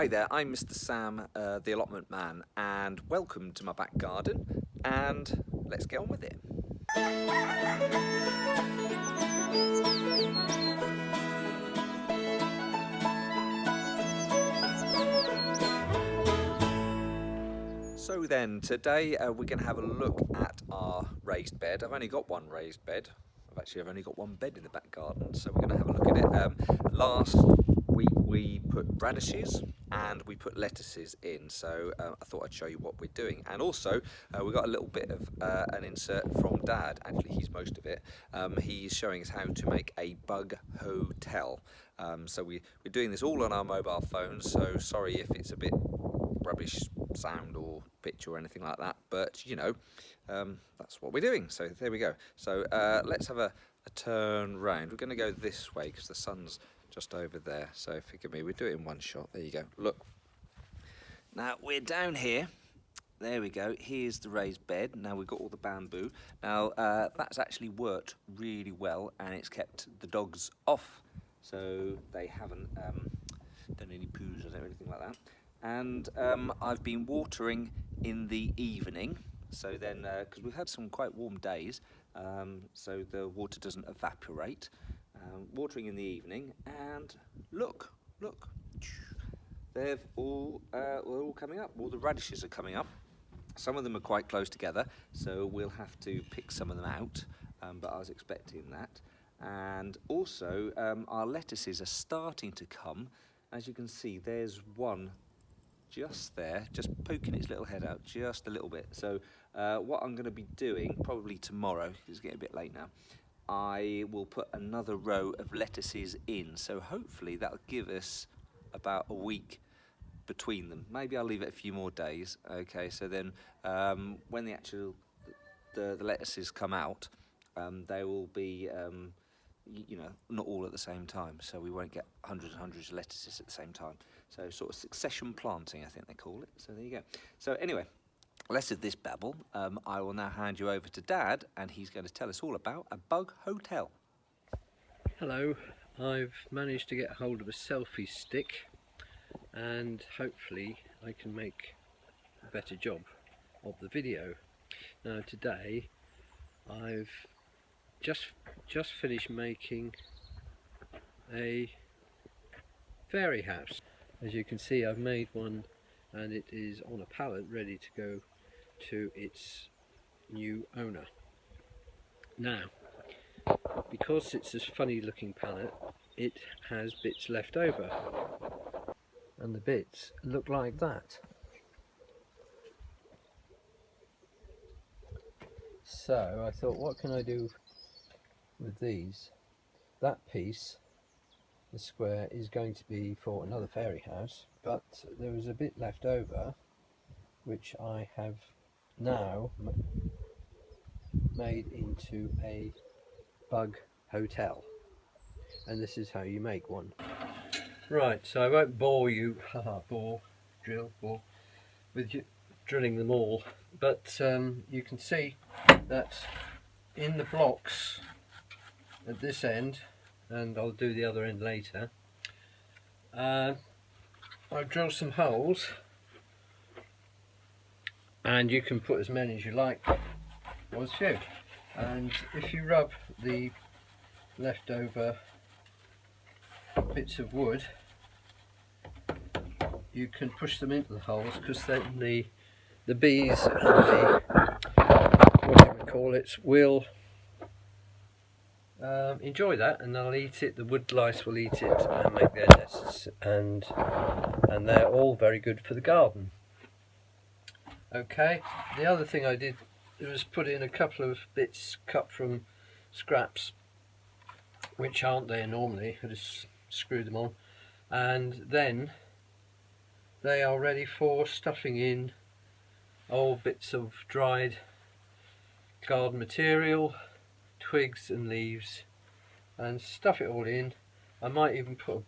Hi there, I'm Mr. Sam, the allotment man, and welcome to my back garden, and let's get on with it. So then, today we're going to have a look at our raised bed. I've only got one raised bed. I've only got one bed in the back garden, so we're going to have a look at it. Last week we put radishes and we put lettuces in, so I thought I'd show you what we're doing. And also, we got a little bit of an insert from Dad. Actually, he's most of it. He's showing us how to make a bug hotel. So we're doing this all on our mobile phones, so sorry if it's a bit rubbish sound or picture or anything like that, but you know, that's what we're doing. So there we go. So let's have a turn round. We're going to go this way because the sun's just over there, so forgive me, we do it in one shot. There you go. Look, now we're down here. There we go. Here's the raised bed. Now we've got all the bamboo. Now that's actually worked really well, and it's kept the dogs off, so they haven't done any poos or anything like that. And I've been watering in the evening, so then because we've had some quite warm days, so the water doesn't evaporate. Watering in the evening, and look, they're all coming up. All the radishes are coming up. Some of them are quite close together, so we'll have to pick some of them out, but I was expecting that. And also, our lettuces are starting to come. As you can see, there's one just there, just poking its little head out just a little bit. So what I'm going to be doing, probably tomorrow, it's getting a bit late now, I will put another row of lettuces in. So hopefully that'll give us about a week between them. Maybe I'll leave it a few more days. Okay, so then when the lettuces come out, they will be you know, not all at the same time, so we won't get hundreds and hundreds of lettuces at the same time. So sort of succession planting, I think they call it. So there you go. So anyway, less of this babble. I will now hand you over to Dad, and he's going to tell us all about a bug hotel. Hello, I've managed to get hold of a selfie stick, and hopefully I can make a better job of the video. Now today I've just finished making a fairy house. As you can see, I've made one and it is on a pallet ready to go to its new owner. Now, because it's this funny looking pallet, it has bits left over, and the bits look like that. So I thought, what can I do with these? That piece, the square, is going to be for another fairy house, but there was a bit left over which I have now made into a bug hotel, and this is how you make one. Right, so I won't bore you, drill with you drilling them all, but you can see that in the blocks at this end, and I'll do the other end later, I've drilled some holes, and you can put as many as you like, or as few. And if you rub the leftover bits of wood, you can push them into the holes, because then the bees and the will enjoy that, and they'll eat it. The wood lice will eat it and make their nests, and they're all very good for the garden. Okay, the other thing I did was put in a couple of bits cut from scraps, which aren't there normally. I just screw them on, and then they are ready for stuffing in old bits of dried garden material, twigs and leaves, and stuff it all in. I might even put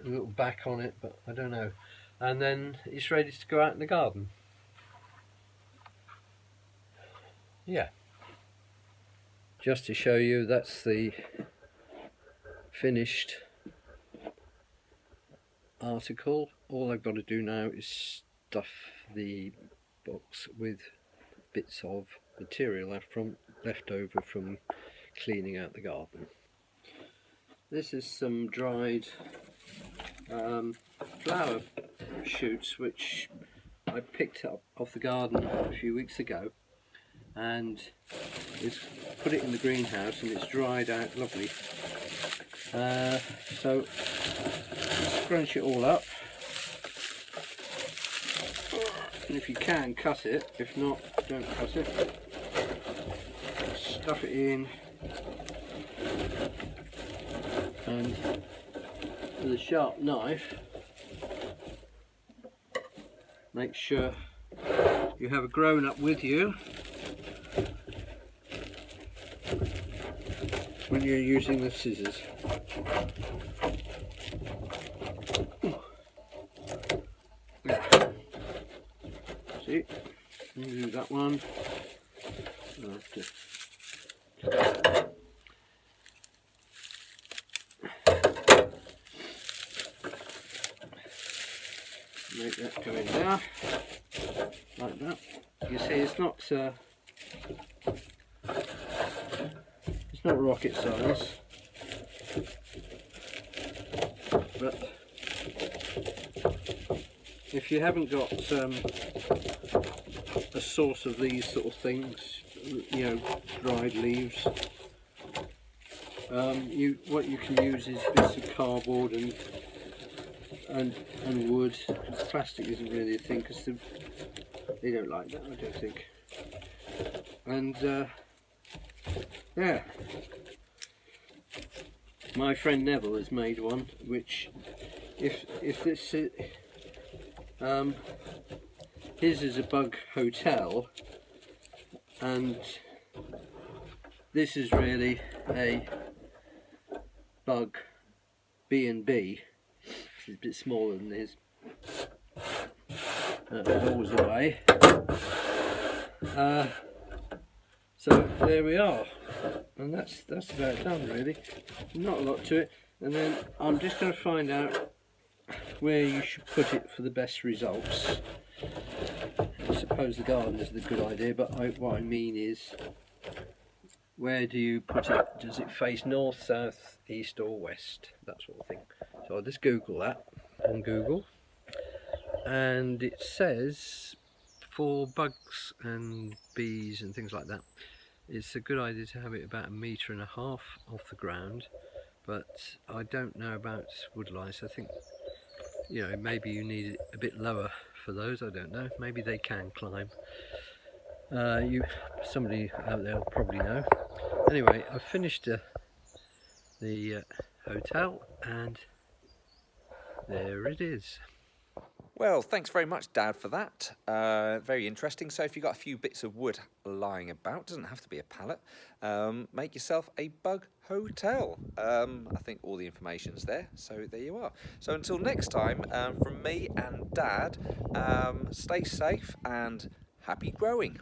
a little back on it, but I don't know. And then it's ready to go out in the garden. Yeah, just to show you, that's the finished article. All I've got to do now is stuff the box with bits of material left over from cleaning out the garden. This is some dried flower shoots which I picked up off the garden a few weeks ago, and put it in the greenhouse and it's dried out lovely. So scrunch it all up, and if you can, cut it. If not, don't cut it. Stuff it in, and with a sharp knife make sure you have a grown-up with you when you're using the scissors. See, you do that one. I'll have to make that go in there, like that. You see, it's not rocket science, but if you haven't got a source of these sort of things, you know, dried leaves, what you can use is bits of cardboard and wood. Plastic isn't really a thing because they don't like that, I don't think. And yeah, my friend Neville has made one which, if this his is a bug hotel, and this is really a bug B&B. It's a bit smaller than his. That was always the way. So there we are, and that's about done really. Not a lot to it. And then I'm just going to find out where you should put it for the best results. I suppose the garden is the good idea, but what I mean is, where do you put it? Does it face north, south, east or west? That sort of thing. So I'll just Google that on Google, and it says for bugs and bees and things like that, it's a good idea to have it about 1.5 meters off the ground. But I don't know about woodlice. I think, you know, maybe you need it a bit lower for those. I don't know. Maybe they can climb. Somebody out there will probably know. Anyway, I've finished the hotel, and there it is. Well, thanks very much, Dad, for that. Very interesting. So if you've got a few bits of wood lying about, doesn't have to be a pallet, make yourself a bug hotel. I think all the information's there, so there you are. So until next time, from me and Dad, stay safe and happy growing.